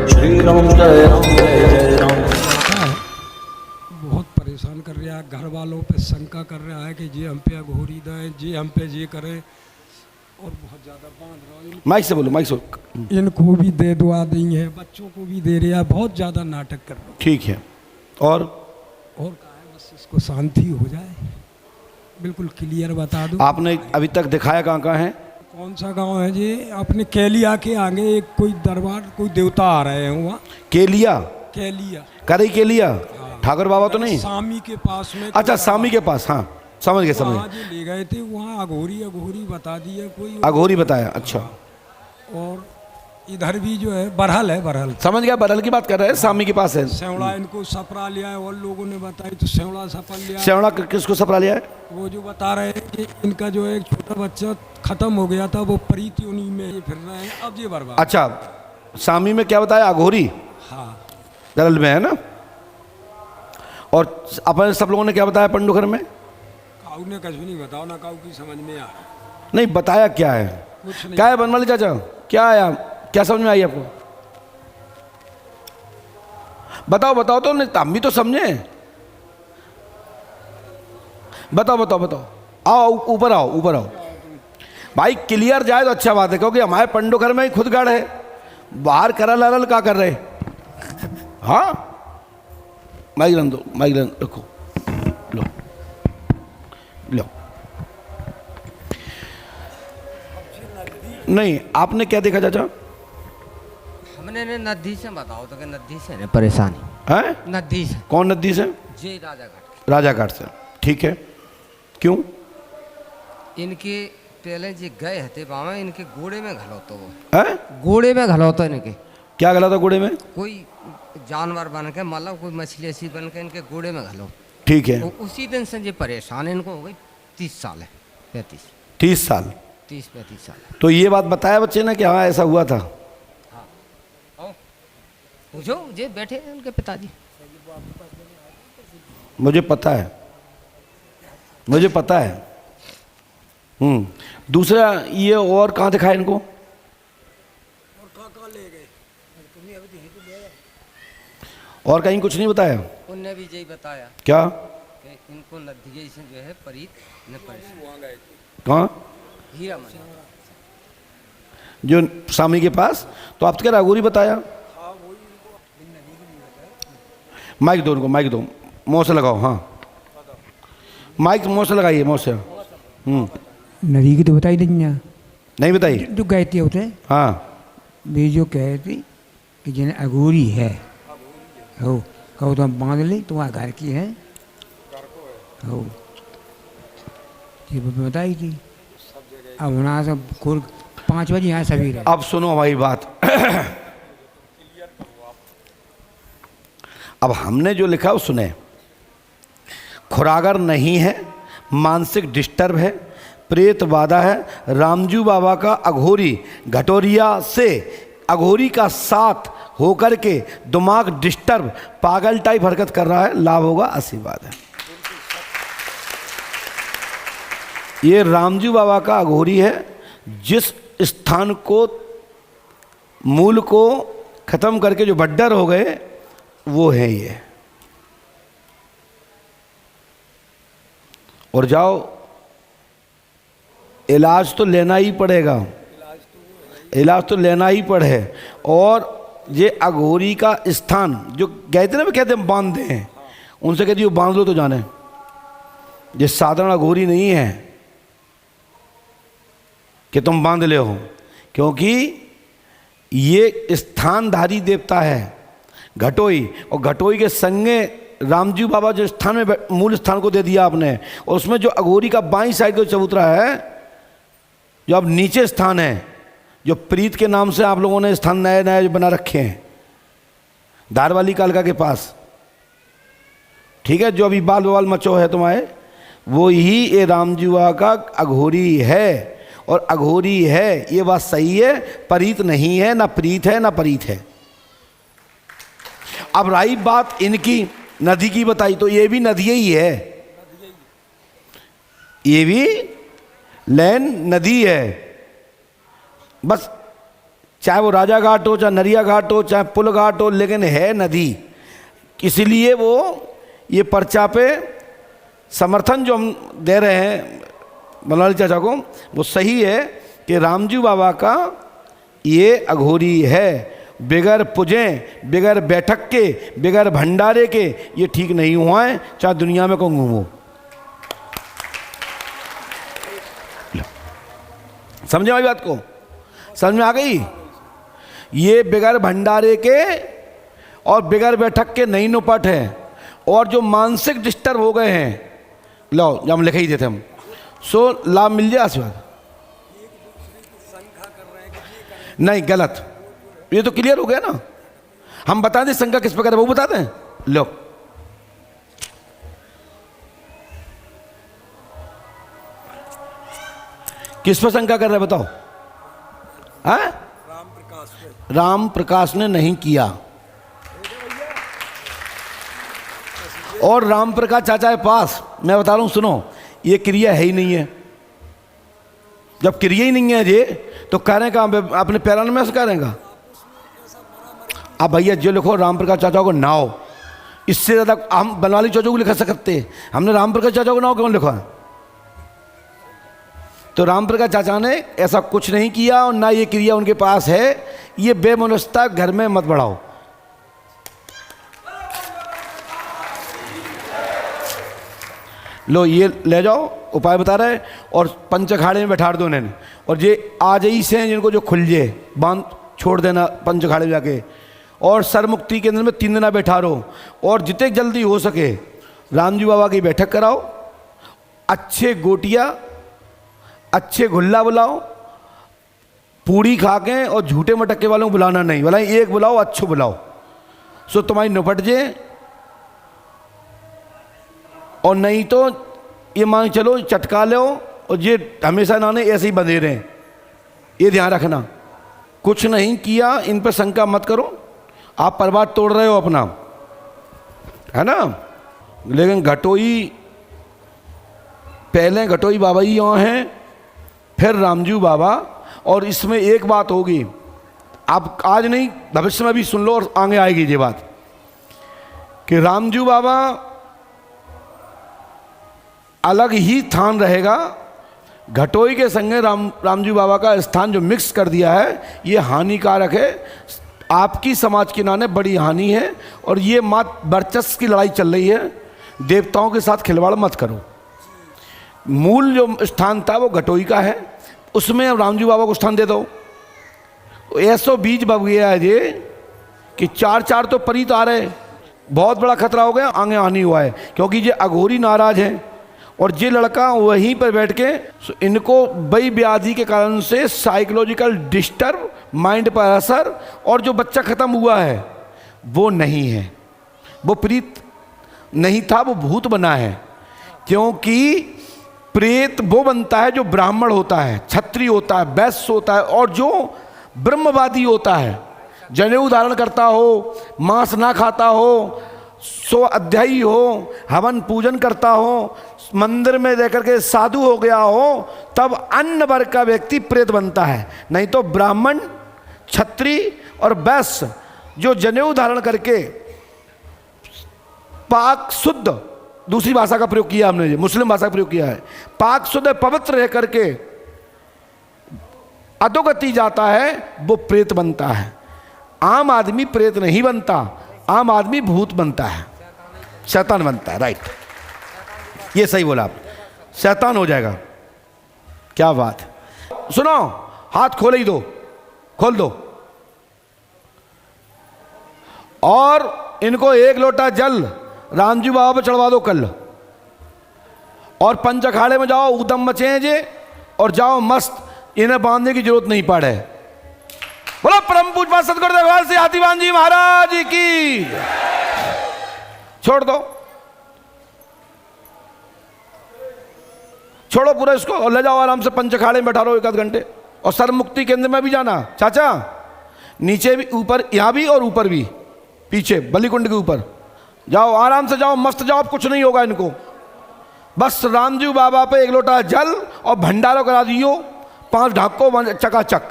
श्री राम जय राम जय जय राम। बहुत परेशान कर रहा है, घर वालों पे शंका कर रहा है कि जी हम पे अघोरी दें, जी हम पे ये करें, और बहुत ज़्यादा बांध रहा है। माइक से बोलो, माइक से। इनको भी दे दुआ दी है, बच्चों को भी दे रहा है, बहुत ज़्यादा नाटक कर रहा है। ठीक है। और कहा है बस इसको शांति हो जाए, बिल्कुल क्लियर बता दो। आपने अभी तक दिखाया कहाँ कहाँ है? कौन सा गांव है जी? अपने केलिया के आगे एक कोई दरबार, कोई देवता आ रहे हैं वहाँ। केलिया? केलिया करई केलिया? ठाकुर बाबा तो नहीं? स्वामी के पास में। अच्छा, स्वामी के पास, हाँ समझ गए समझ वहाँ गए। जी ले गए थे, वहाँ अघोरी बता दिया कोई। अघोरी बताया, अच्छा। और इधर भी जो है बरहल है, बरहल समझ गया, बरहल की बात कर रहे हैं, स्वामी के पास है। सेवड़ा इनको सपरा लिया है, और लोगों ने बताई तो सेवड़ा सपरा लिया है। सेवड़ा किसको सपरा लिया है? वो जो बता रहे हैं कि इनका जो एक छोटा बच्चा खत्म हो गया था, वो प्रीत योनि में ये फिर रहे हैं, अब ये बर्बाद। अच्छा, स्वामी में क्या बताया? अघोरी हाँ, दरअल में है ना। और अपन सब लोगों ने क्या बताया पंडुखर में? काऊ ने कुछ भी नहीं बताओ ना, काऊ की समझ में आ रहा नहीं बताया क्या है? कुछ नहीं। क्या है बनवाली चाचा, क्या आया, क्या समझ में आई आपको? बताओ बताओ तो, नहीं हम भी तो समझे। बताओ बताओ बताओ, आओ ऊपर आओ, ऊपर आओ भाई। क्लियर जाए तो अच्छा बात है, क्योंकि हमारे पंडुखर में ही खुद गढ़ है, बाहर करल अरल क्या कर रहे? हाँ, माइक रन दो, माइक रन रखो, लो लो। नहीं, आपने क्या देखा चाचा? हमने ने नदी से बताओ तो, कि नदी से ने परेशानी है? नदी से। कौन नदी से? जे राजाघाट। राजाघाट से, ठीक है। क्यों? इनके पहले जी गए थे बाबा, इनके घोड़े में घलो तो वो है? घोड़े में घलो तो इनके क्या गला था घोड़े में? कोई जानवर बन के, मतलब कोई मछली ऐसी बन के इनके घोड़े में घलो। ठीक है। तो उसी दिन से ये परेशान इनको हो गई। 30 साल है, 35 30 साल? 30-35 साल। तो ये बात बताया बच्चे ने कि हाँ ऐसा हुआ था? पूछो, जे बैठे हैं उनके पिताजी। मुझे पता है, मुझे पता है। दूसरा ये और कहाँ दिखाया इनको? और कहीं कुछ नहीं बताया? उनने भी यही बताया क्या? कि इनको नदी से जो है परीत ने परेशान। कहाँ? हीरा मंदिर जो स्वामी के पास। तो आप तो क्या रागोरी बताया? माइक दो उनको, माइक दो, मुँह से लगाओ। हाँ, माइक मुँह से लगाइए, मुँह से। नदी की तो बताई नहीं बताई? जो गए थे होते। हाँ, वे जो कहे थे कि जिन्हें अघोरी है, हो कहो तो हम बांध ले, तुम्हारा घर की है, हो ये बताई थी। अब वहाँ से 5 बजे यहाँ सभी रहे। अब सुनो हमारी बात। अब हमने जो लिखा वो सुने। खुरागर नहीं है, मानसिक डिस्टर्ब है, प्रेत बाधा है, रामजू बाबा का अघोरी घटोरिया से अघोरी का साथ होकर के दिमाग डिस्टर्ब पागल टाइप हरकत कर रहा है, लाभ होगा, आशीर्वाद है। ये रामजू बाबा का अघोरी है, जिस स्थान को मूल को खत्म करके जो बड्डर हो गए वो है ये। और जाओ, इलाज तो लेना ही पड़ेगा, इलाज तो लेना ही पड़े। और ये अघोरी का स्थान जो कहते ना, कहते हैं बांध दें, उनसे कहती हो बांध लो तो जाने। ये साधारण अघोरी नहीं है कि तुम बांध ले हो, क्योंकि ये स्थानधारी देवता है घटोई। और घटोई के संगे रामजी बाबा जो स्थान में मूल स्थान को दे दिया आपने, और उसमें जो अघोरी का बाईं साइड का चबूतरा है, जो अब नीचे स्थान है, जो प्रीत के नाम से आप लोगों ने स्थान नए नए बना रखे हैं धारवाली कालका के पास, ठीक है, जो अभी बाल बवाल मचो है तुम्हारे, वो ही ये रामजीवा का अघोरी है। और अघोरी है, ये बात सही है, परीत नहीं है, ना प्रीत है ना परीत है। अब रही बात इनकी नदी की बताई, तो ये भी नदी ही है, ये भी लैन नदी है। बस चाहे वो राजा घाट हो, चाहे नरिया घाट हो, चाहे पुल घाट हो, लेकिन है नदी। इसीलिए वो ये पर्चा पे समर्थन जो हम दे रहे हैं बनवाली चाचा को, वो सही है कि रामजी बाबा का ये अघोरी है। बगैर पूजे, बगैर बैठक के, बगैर भंडारे के ये ठीक नहीं हुआ है, चाहे दुनिया में कहूँ घूमो। समझे हमारी बात को? समझ में आ गई? ये बगैर भंडारे के और बगैर बैठक के नहीं नुपट है। और जो मानसिक डिस्टर्ब हो गए हैं, लो जब हम लिखे ही देते हम, सो लाभ मिल जाए आशीर्वाद। नहीं, गलत। ये तो क्लियर हो गया ना। हम बता दें शंका किस प्रकार है, वो बताते हैं। लो किस पर शंका कर रहे हैं बताओ? हाँ? राम प्रकाश ने नहीं किया। और राम प्रकाश चाचा के पास मैं बता रहा हूं, सुनो, ये क्रिया है ही नहीं है। जब क्रिया ही नहीं है ये, तो कह रहे हैं अपने पैरान में से कह रहे हैं। अब भैया जो लिखो राम प्रकाश चाचा को नाव, इससे ज़्यादा हम बनवाली चाचा को लिखा सकते। हमने राम प्रकाश चाचा को नाव क्यों लिखा है? तो राम प्रकाश चाचा ने ऐसा कुछ नहीं किया और ना ये क्रिया उनके पास है। ये बेमनस्ता घर में मत बढ़ाओ। लो ये ले जाओ, उपाय बता रहे, और पंचखाड़े में बैठा दो इन्हें। और ये आज ही से जिनको जो खुल जाए बांध छोड़ देना पंचखाड़े में जाके, और सरमुक्ति केंद्र में 3 दिन बैठा रहो। और जितने जल्दी हो सके रामजी बाबा की बैठक कराओ, अच्छे गोटिया, अच्छे गुल्ला बुलाओ, पूड़ी खा के, और झूठे मटक्के वालों को बुलाना नहीं, बोला एक बुलाओ, अच्छो बुलाओ, सो तुम्हारी निपट जाए। और नहीं तो ये मान चलो चटका लो, और ये हमेशा ना ऐसे ही बंधे रहें, ये ध्यान रखना। कुछ नहीं किया, इन पर शंका मत करो। आप परिवार तोड़ रहे हो अपना, है ना। लेकिन घटोई, पहले घटोई बाबा ही यहाँ हैं, फिर रामजी बाबा। और इसमें एक बात होगी, आप आज नहीं भविष्य में भी सुन लो और आगे आएगी ये बात, कि रामजी बाबा अलग ही स्थान रहेगा। घटोई के संगे रामजी बाबा का स्थान जो मिक्स कर दिया है, ये हानिकारक है। आपकी समाज के नाने बड़ी हानि है। और ये मात वर्चस्व की लड़ाई चल रही है, देवताओं के साथ खिलवाड़ मत करो। मूल जो स्थान था वो घटोई का है, उसमें अब रामजी बाबा को स्थान दे दो। ऐसो बीज बब गया है ये कि 4-4 तो परीत आ रहे, बहुत बड़ा खतरा हो गया, आगे आनी हुआ है। क्योंकि ये अघोरी नाराज हैं, और ये लड़का वहीं पर बैठ के इनको बई व्याधि के कारण से साइकोलॉजिकल डिस्टर्ब, माइंड पर असर, और जो बच्चा ख़त्म हुआ है वो नहीं है, वो प्रीत नहीं था, वो भूत बना है। क्योंकि प्रेत वो बनता है जो ब्राह्मण होता है, क्षत्रिय होता है, वैश्य होता है, और जो ब्रह्मवादी होता है, जनेऊ धारण करता हो, मांस ना खाता हो, सो अध्यायी हो, हवन पूजन करता हो, मंदिर में रह करके साधु हो गया हो, तब अन्य वर्ग का व्यक्ति प्रेत बनता है। नहीं तो ब्राह्मण, क्षत्रिय और वैश्य जो जनेऊ धारण करके पाक शुद्ध, दूसरी भाषा का प्रयोग किया हमने, मुस्लिम भाषा का प्रयोग किया है, पाक शुद्ध पवित्र रह करके अधोगति जाता है, वो प्रेत बनता है। आम आदमी प्रेत नहीं बनता, आम आदमी भूत बनता है, शैतान बनता है। राइट, ये सही बोला आप, शैतान हो जाएगा। क्या बात। सुनो, हाथ खोल ही दो, खोल दो, और इनको 1 लोटा जल रामजी बाबा पर चढ़वा दो कल। और पंच अखाड़े में जाओ, उदम मचे जे, और जाओ मस्त, इन्हें बांधने की जरूरत नहीं पड़े। बोलो परम पूज्य सतगुरुदेव श्री हाथीवान जी महाराज की। छोड़ दो, छोड़ो पूरा इसको, और ले जाओ आराम से पंच अखाड़े में बैठा रहो 1 आध घंटे। और सरमुक्ति केंद्र में भी जाना चाचा, नीचे भी, ऊपर, यहाँ भी और ऊपर भी, पीछे बलिकुंड के ऊपर जाओ, आराम से जाओ, मस्त जाओ, कुछ नहीं होगा इनको। बस रामजी बाबा पे 1 लोटा जल और भंडारा करा दियो, 5 ढाको चकाचक।